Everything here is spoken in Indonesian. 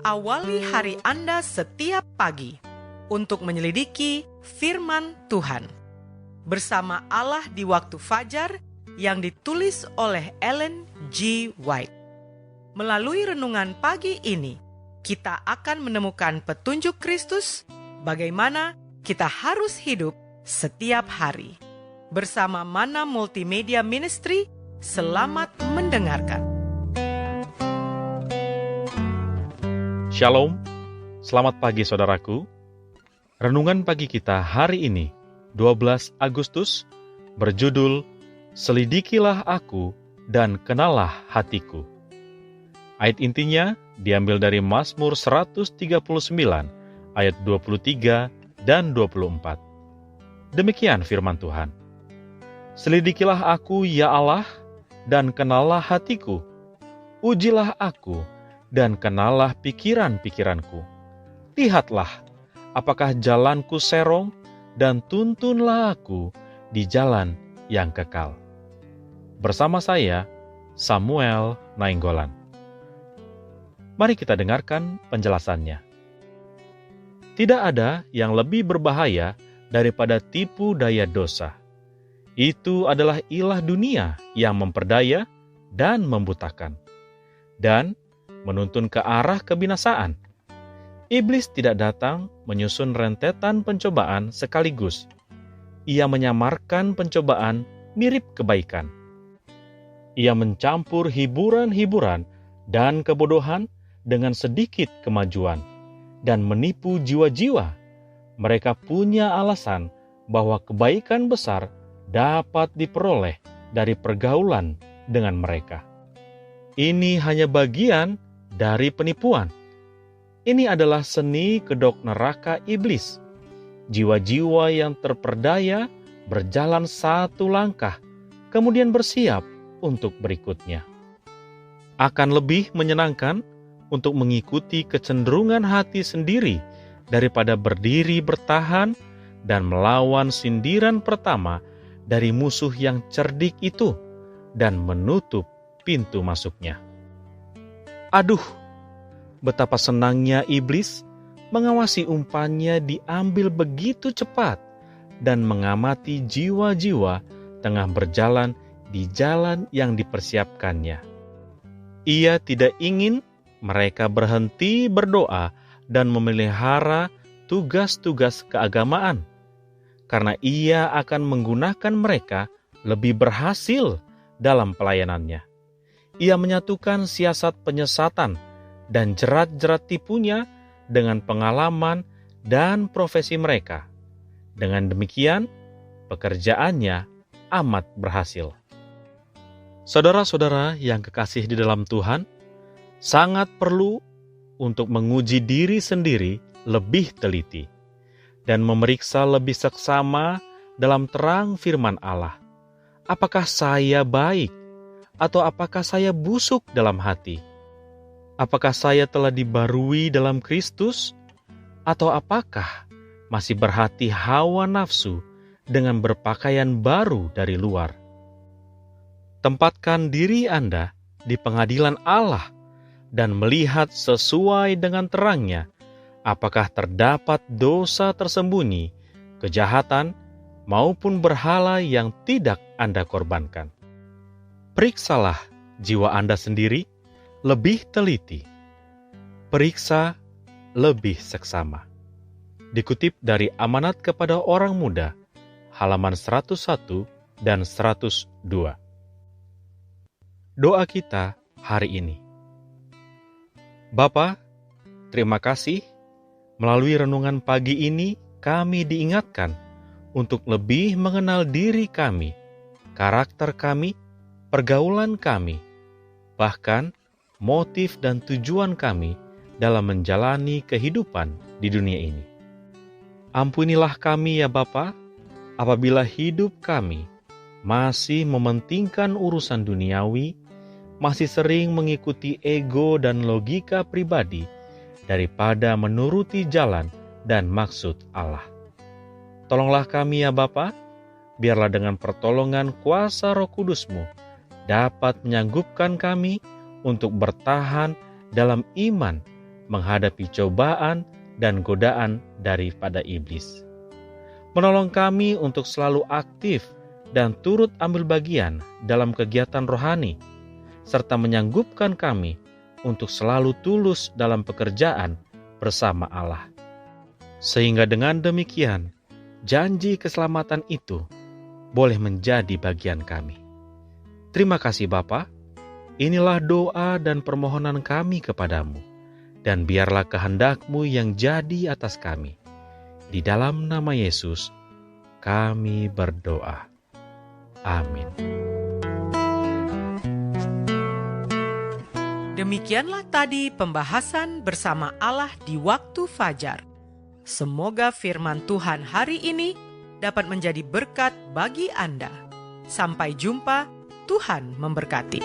Awali hari Anda setiap pagi untuk menyelidiki firman Tuhan bersama Allah di waktu fajar yang ditulis oleh Ellen G. White. Melalui renungan pagi ini, kita akan menemukan petunjuk Kristus bagaimana kita harus hidup setiap hari. Bersama Mana Multimedia Ministry, selamat mendengarkan. Shalom, selamat pagi saudaraku. Renungan pagi kita hari ini, 12 Agustus, berjudul Selidikilah Aku dan Kenalah Hatiku. Ayat intinya diambil dari Mazmur 139, ayat 23 dan 24. Demikian firman Tuhan. Selidikilah aku, ya Allah, dan kenalah hatiku. Ujilah aku, dan kenalah pikiran-pikiranku. Lihatlah, apakah jalanku serong, dan tuntunlah aku di jalan yang kekal. Bersama saya, Samuel Nainggolan. Mari kita dengarkan penjelasannya. Tidak ada yang lebih berbahaya daripada tipu daya dosa. Itu adalah ilah dunia yang memperdaya dan membutakan, dan menuntun ke arah kebinasaan. Iblis tidak datang menyusun rentetan pencobaan sekaligus. Ia menyamarkan pencobaan mirip kebaikan. Ia mencampur hiburan-hiburan dan kebodohan dengan sedikit kemajuan dan menipu jiwa-jiwa. Mereka punya alasan bahwa kebaikan besar dapat diperoleh dari pergaulan dengan mereka. Ini hanya bagian dari penipuan. Ini adalah seni kedok neraka iblis. Jiwa-jiwa yang terperdaya berjalan satu langkah, kemudian bersiap untuk berikutnya. Akan lebih menyenangkan untuk mengikuti kecenderungan hati sendiri daripada berdiri bertahan dan melawan sindiran pertama dari musuh yang cerdik itu dan menutup pintu masuknya. Aduh, betapa senangnya iblis mengawasi umpannya diambil begitu cepat dan mengamati jiwa-jiwa tengah berjalan di jalan yang dipersiapkannya. Ia tidak ingin mereka berhenti berdoa dan memelihara tugas-tugas keagamaan, karena ia akan menggunakan mereka lebih berhasil dalam pelayanannya. Ia menyatukan siasat penyesatan dan jerat-jerat tipunya dengan pengalaman dan profesi mereka. Dengan demikian, pekerjaannya amat berhasil. Saudara-saudara yang kekasih di dalam Tuhan, sangat perlu untuk menguji diri sendiri lebih teliti dan memeriksa lebih seksama dalam terang firman Allah. Apakah saya baik? Atau apakah saya busuk dalam hati? Apakah saya telah dibarui dalam Kristus? Atau apakah masih berhati hawa nafsu dengan berpakaian baru dari luar? Tempatkan diri Anda di pengadilan Allah dan melihat sesuai dengan terangnya apakah terdapat dosa tersembunyi, kejahatan, maupun berhala yang tidak Anda korbankan. Periksalah jiwa Anda sendiri lebih teliti. Periksa lebih seksama. Dikutip dari Amanat kepada Orang Muda, halaman 101 dan 102. Doa kita hari ini. Bapa, terima kasih. Melalui renungan pagi ini, kami diingatkan untuk lebih mengenal diri kami, karakter kami, pergaulan kami, bahkan motif dan tujuan kami dalam menjalani kehidupan di dunia ini. Ampunilah kami ya Bapa, apabila hidup kami masih mementingkan urusan duniawi, masih sering mengikuti ego dan logika pribadi daripada menuruti jalan dan maksud Allah. Tolonglah kami ya Bapa, biarlah dengan pertolongan kuasa Roh Kudus-Mu dapat menyanggupkan kami untuk bertahan dalam iman menghadapi cobaan dan godaan daripada iblis. Menolong kami untuk selalu aktif dan turut ambil bagian dalam kegiatan rohani, serta menyanggupkan kami untuk selalu tulus dalam pekerjaan bersama Allah. Sehingga dengan demikian, janji keselamatan itu boleh menjadi bagian kami. Terima kasih Bapa. Inilah doa dan permohonan kami kepadamu, dan biarlah kehendak-Mu yang jadi atas kami. Di dalam nama Yesus, kami berdoa. Amin. Demikianlah tadi pembahasan bersama Allah di waktu fajar. Semoga firman Tuhan hari ini dapat menjadi berkat bagi Anda. Sampai jumpa, Tuhan memberkati.